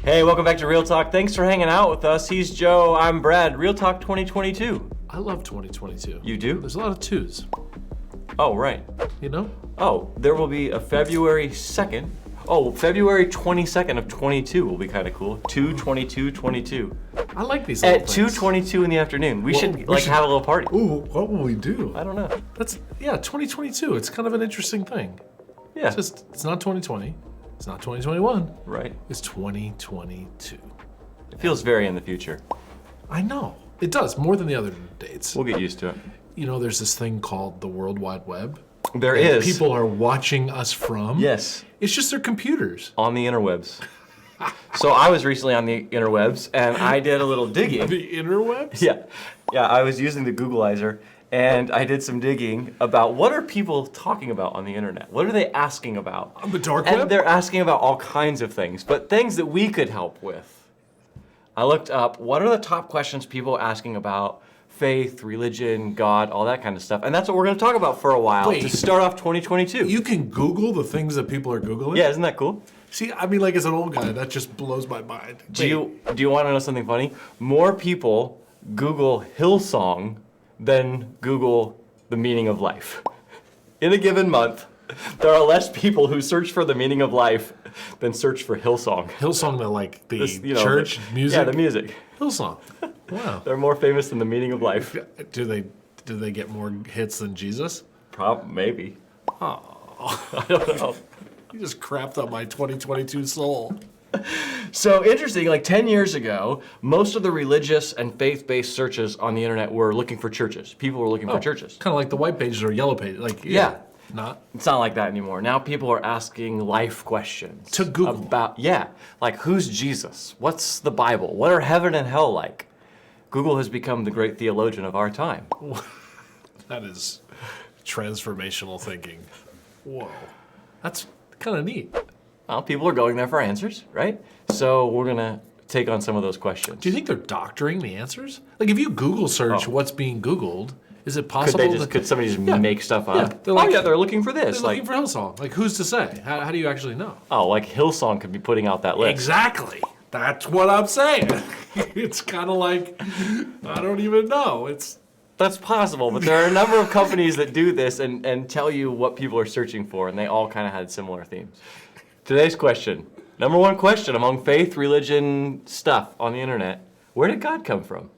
Hey, welcome back to Real Talk. Thanks for hanging out with us. He's Joe, I'm Brad. Real Talk 2022. I love 2022. You do? There's a lot of twos. Oh, right. You know? Oh, there will be a February 2nd. Oh, February 22nd of 22 will be kind of cool. 2/22/22. I like these At little things. 2:22 in the afternoon. We should have a little party. Ooh, what will we do? I don't know. That's 2022. It's kind of an interesting thing. Yeah. It's not 2020. It's not 2021. Right. It's 2022. It feels very in the future. I know. It does, more than the other dates. We'll get used to it. You know, there's this thing called the World Wide Web. There that is. People are watching us from. Yes. It's just their computers. On the interwebs. So I was recently on the interwebs and I did a little digging. The interwebs? Yeah, I was using the Googleizer and I did some digging about what are people talking about on the internet? What are they asking about? On the dark And web? they're asking about all kinds of things, but things that we could help with. I looked up what are the top questions people are asking about faith, religion, God, all that kind of stuff. And that's what we're going to talk about for a while Wait. to start off 2022. You can Google the things that people are Googling? Yeah, isn't that cool? See, I mean, like as an old guy, that just blows my mind. Do you want to know something funny? More people Google Hillsong than Google the meaning of life. In a given month, there are less people who search for the meaning of life than search for Hillsong. Hillsong, like the This, church music? Yeah, the music. Hillsong. Wow. They're more famous than the meaning of life. Do they get more hits than Jesus? Maybe. Oh, I don't know. you just crapped on my 2022 soul. So interesting, like 10 years ago, most of the religious and faith-based searches on the internet were looking for churches. People were looking for churches. Kind of like the white pages or yellow pages. Like Yeah. Not It's not like that anymore. Now people are asking life questions. To Google. About, like who's Jesus? What's the Bible? What are heaven and hell like? Google has become the great theologian of our time. that is transformational thinking. Whoa, that's kind of neat. Well, people are going there for answers, right? So we're gonna take on some of those questions. Do you think they're doctoring the answers? Like if you Google search what's being Googled, is it possible? Could somebody just make stuff up? Yeah, they're like- they're looking for this. They're looking for Hillsong. Like who's to say? How do you actually know? Like Hillsong could be putting out that list. Exactly. That's what I'm saying. It's kind of like, I don't even know. That's possible, but there are a number of companies that do this and tell you what people are searching for, and they all kind of had similar themes. Today's question, number one question among faith, religion, stuff on the internet, where did God come from?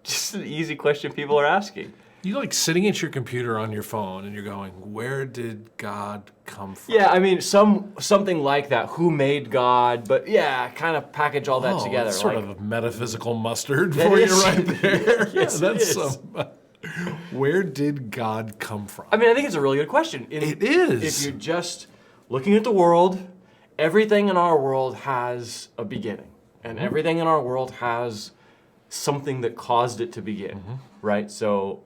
Just an easy question people are asking. You like sitting at your computer on your phone and you're going, where did God come from? Yeah, I mean, something like that. Who made God? But yeah, kind of package all that together. That's sort like, of a metaphysical mustard That for you is. right there. Yes, yeah, it that's is. where did God come from? I mean, I think it's a really good question. It is. If you're just looking at the world, everything in our world has a beginning. And everything in our world has something that caused it to begin, right? So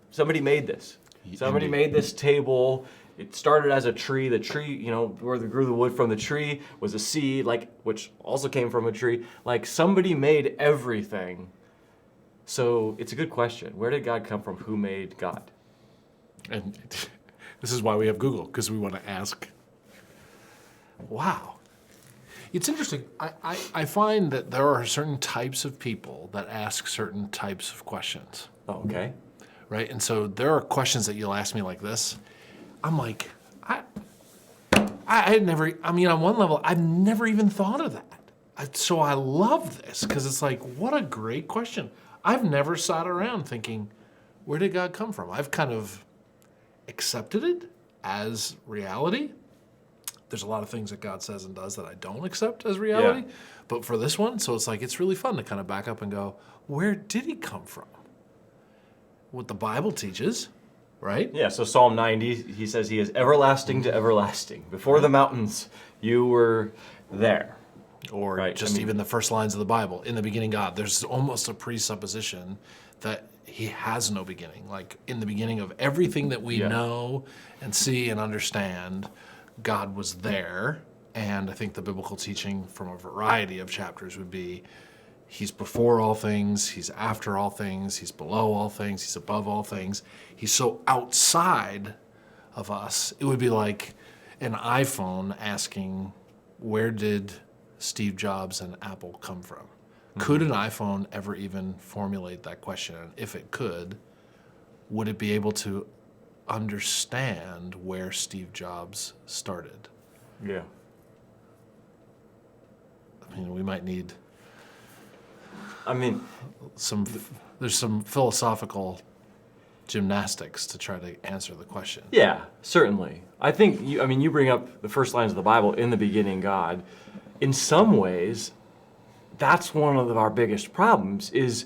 somebody made this. Somebody made this table. It started as a tree. The tree, where they grew the wood from the tree was a seed, which also came from a tree. Like somebody made everything. So it's a good question. Where did God come from? Who made God? And this is why we have Google, because we want to ask. Wow. It's interesting. I find that there are certain types of people that ask certain types of questions. Oh, okay. Right? And so there are questions that you'll ask me like this. I'm like, I had never, on one level, I've never even thought of that. So I love this because it's like, what a great question. I've never sat around thinking, where did God come from? I've kind of accepted it as reality. There's a lot of things that God says and does that I don't accept as reality. Yeah. But for this one, so it's like, it's really fun to kind of back up and go, where did he come from? What the Bible teaches, right? Yeah, so Psalm 90, he says he is everlasting to everlasting. Before the mountains, you were there. Or even the first lines of the Bible, in the beginning God. There's almost a presupposition that he has no beginning. Like in the beginning of everything that we know and see and understand, God was there. And I think the biblical teaching from a variety of chapters would be he's before all things, he's after all things, he's below all things, he's above all things. He's so outside of us. It would be like an iPhone asking, where did Steve Jobs and Apple come from? Could an iPhone ever even formulate that question? And if it could, would it be able to understand where Steve Jobs started? Yeah. I mean, we might need I mean, there's some philosophical gymnastics to try to answer the question. yeah, certainly. I think you bring up the first lines of the Bible, in the beginning God. In some ways, that's one of our biggest problems is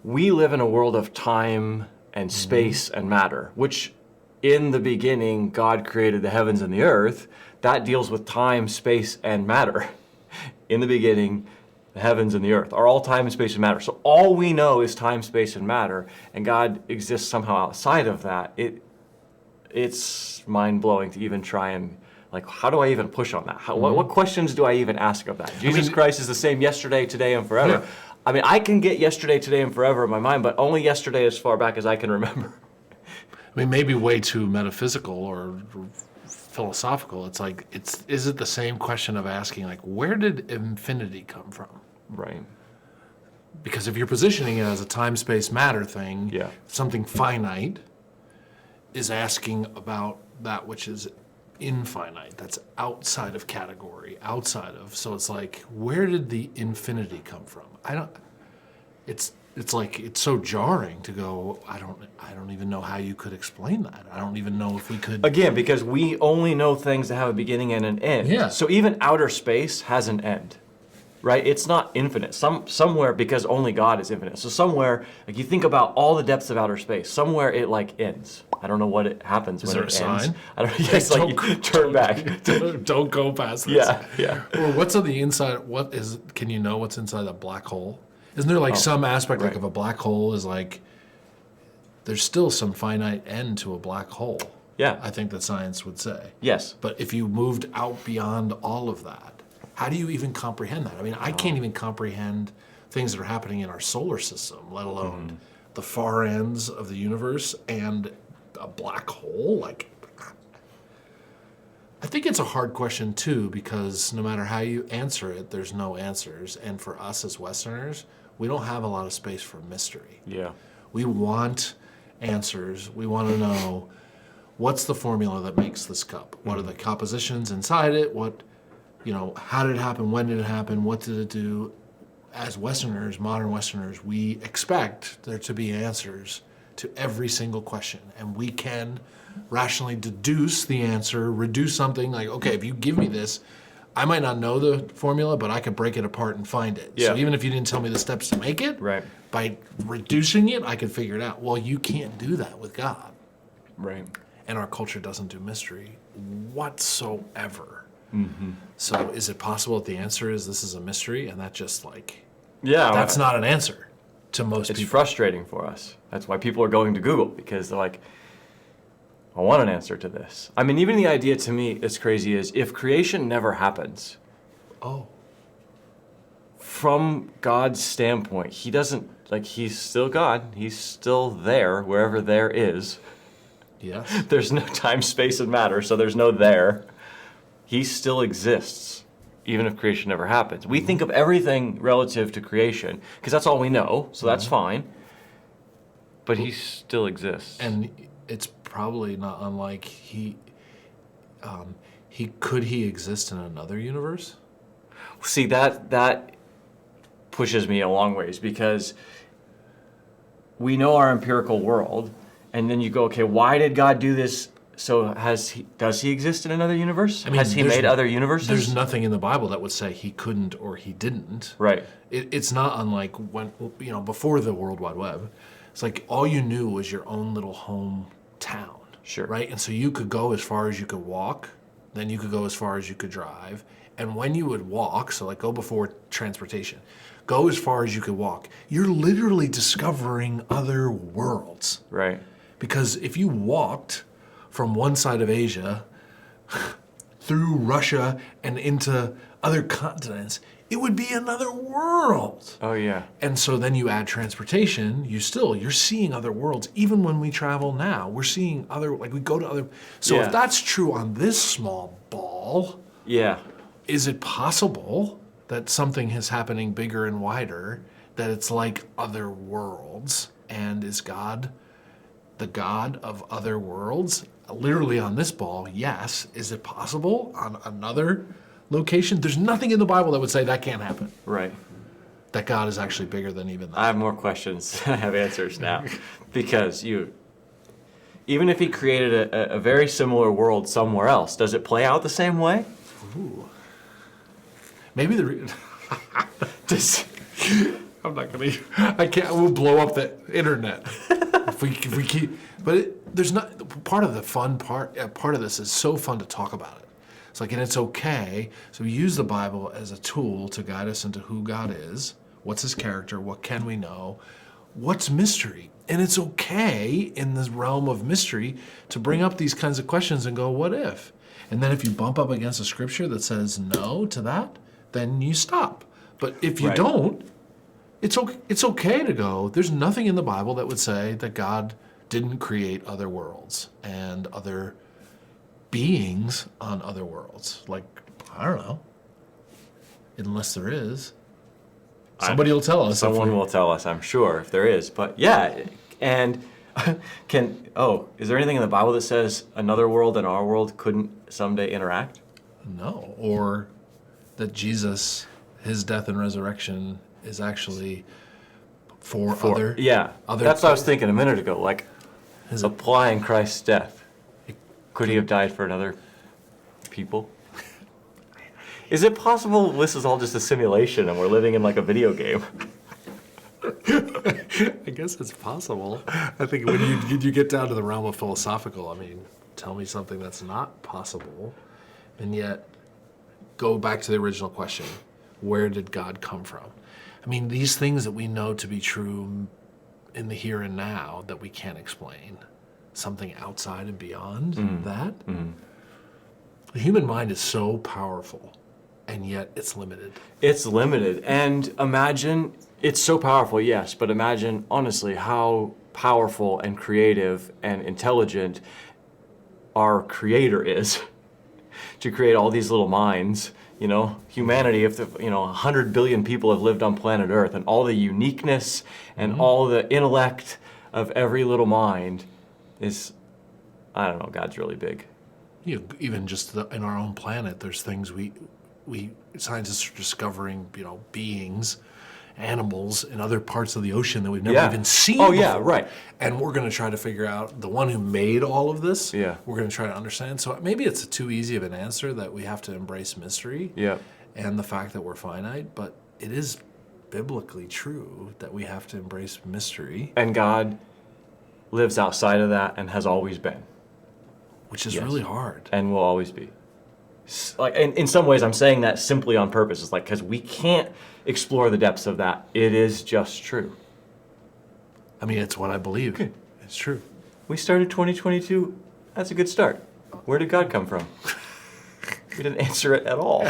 we live in a world of time and space and matter, which in the beginning God created the heavens and the earth. That deals with time, space, and matter. In the beginning, the heavens and the earth are all time and space and matter. So all we know is time, space, and matter, and God exists somehow outside of that. It's mind-blowing to even try and, like, how do I even push on that? What questions do I even ask of that? Jesus Christ is the same yesterday, today, and forever. Yeah. I mean, I can get yesterday, today, and forever in my mind, but only yesterday as far back as I can remember. I mean, maybe way too metaphysical or philosophical. It's like, is it the same question of asking, like, where did infinity come from? Right. Because if you're positioning it as a time, space, matter thing, Yeah. something finite is asking about that which is infinite, that's outside of category, outside of. So it's like, where did the infinity come from? It's like, it's so jarring to go, I don't even know how you could explain that. I don't even know if we could. Again, because we only know things that have a beginning and an end. Yeah. So even outer space has an end, right? It's not infinite. Somewhere, because only God is infinite. So somewhere, like you think about all the depths of outer space, somewhere it like ends. I don't know what it happens when there it a ends. sign? I don't know. Yes, like you turn back. Don't go past this. Yeah, yeah. Or what's on the inside? Can you know what's inside a black hole? Isn't there like some aspect like right. of a black hole is like, there's still some finite end to a black hole. Yeah. I think that science would say. Yes. But if you moved out beyond all of that, how do you even comprehend that? I mean, I can't even comprehend things that are happening in our solar system, let alone the far ends of the universe and a black hole. Like, I think it's a hard question too, because no matter how you answer it, there's no answers. And for us as Westerners, we don't have a lot of space for mystery. Yeah. We want answers. We want to know, what's the formula that makes this cup? What are the compositions inside it? How did it happen? When did it happen? What did it do? As Westerners, modern Westerners, we expect there to be answers to every single question. And we can rationally deduce the answer, reduce something like, okay, if you give me this, I might not know the formula, but I could break it apart and find it. Yeah. So even if you didn't tell me the steps to make it, Right. by reducing it, I could figure it out. Well, you can't do that with God. Right. And our culture doesn't do mystery whatsoever. So is it possible that the answer is this is a mystery, and that just like, Yeah. that's not an answer to most It's people? frustrating for us. That's why people are going to Google, because they're like, I want an answer to this. I mean, even the idea to me is crazy is if creation never happens, Oh, from God's standpoint, he doesn't, like, he's still God. He's still there, wherever there is. yes. There's no time, space, and matter, so there's no there. He still exists, even if creation never happens. We think of everything relative to creation, because that's all we know, so that's fine. But he still exists. And it's probably not unlike could he exist in another universe? See, that pushes me a long ways, because we know our empirical world, and then you go, okay, why did God do this? So does he exist in another universe? I mean, has he made other universes? There's nothing in the Bible that would say he couldn't or he didn't. Right. It's not unlike when, before the World Wide Web, it's like all you knew was your own little hometown. Sure. Right? And so you could go as far as you could walk, then you could go as far as you could drive. And when you would walk, so like go before transportation, go as far as you could walk, you're literally discovering other worlds. Right. Because if you walked from one side of Asia through Russia and into other continents, it would be another world. Oh, yeah. And so then you add transportation, you're seeing other worlds. Even when we travel now, we're seeing we go to other. So Yeah. if that's true on this small ball, Yeah. is it possible that something is happening bigger and wider, that it's like other worlds? And is God the God of other worlds? Literally on this ball, yes. Is it possible on another location? There's nothing in the Bible that would say that can't happen. Right. That God is actually bigger than even that. I have more questions. I have answers now. Because even if he created a very similar world somewhere else, does it play out the same way? Ooh. Maybe I'm not gonna. I can't. We'll blow up the internet if we keep. But there's not part of the fun part. Part of this is so fun to talk about it. It's like, and it's okay. So we use the Bible as a tool to guide us into who God is, what's His character, what can we know, what's mystery, and it's okay in the realm of mystery to bring up these kinds of questions and go, what if? And then if you bump up against a scripture that says no to that, then you stop. But if you don't, it's okay to go, there's nothing in the Bible that would say that God didn't create other worlds and other beings on other worlds. Like, I don't know. Unless there is. Somebody will tell us. Someone will tell us, I'm sure, if there is. But yeah, and is there anything in the Bible that says another world and our world couldn't someday interact? No. Or that Jesus, His death and resurrection is actually for other. Yeah, other that's what I was thinking a minute ago. Like, Is applying Christ's death. Could He have died for another people? Is it possible this is all just a simulation and we're living in like a video game? I guess it's possible. I think when you get down to the realm of philosophical, I mean, tell me something that's not possible, and yet go back to the original question: where did God come from? I mean, these things that we know to be true in the here and now that we can't explain, something outside and beyond that. The human mind is so powerful, and yet it's limited. It's limited. And imagine, it's so powerful, yes, but imagine, honestly, how powerful and creative and intelligent our Creator is to create all these little minds. You know, humanity, if 100 billion people have lived on planet Earth, and all the uniqueness and all the intellect of every little mind is, I don't know, God's really big. You know, even just in our own planet, there's things we scientists are discovering, beings, animals in other parts of the ocean that we've never even seen before. Yeah, right. And we're going to try to figure out the one who made all of this. Yeah. We're going to try to understand. So maybe it's too easy of an answer that we have to embrace mystery. Yeah. And the fact that we're finite, but it is biblically true that we have to embrace mystery. And God lives outside of that and has always been. Which is really hard. And will always be. Like, in some ways, I'm saying that simply on purpose. It's like, because we can't explore the depths of that. It is just true. I mean, it's what I believe. Good. It's true. We started 2022. That's a good start. Where did God come from? We didn't answer it at all.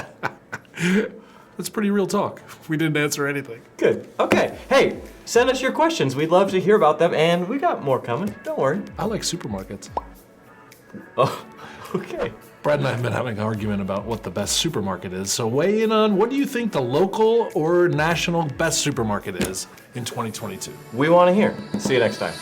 That's pretty real talk. We didn't answer anything. Good. Okay. Hey, send us your questions. We'd love to hear about them, and we got more coming. Don't worry. I like supermarkets. Oh, okay. Brad and I have been having an argument about what the best supermarket is. So weigh in on, what do you think the local or national best supermarket is in 2022? We want to hear. See you next time.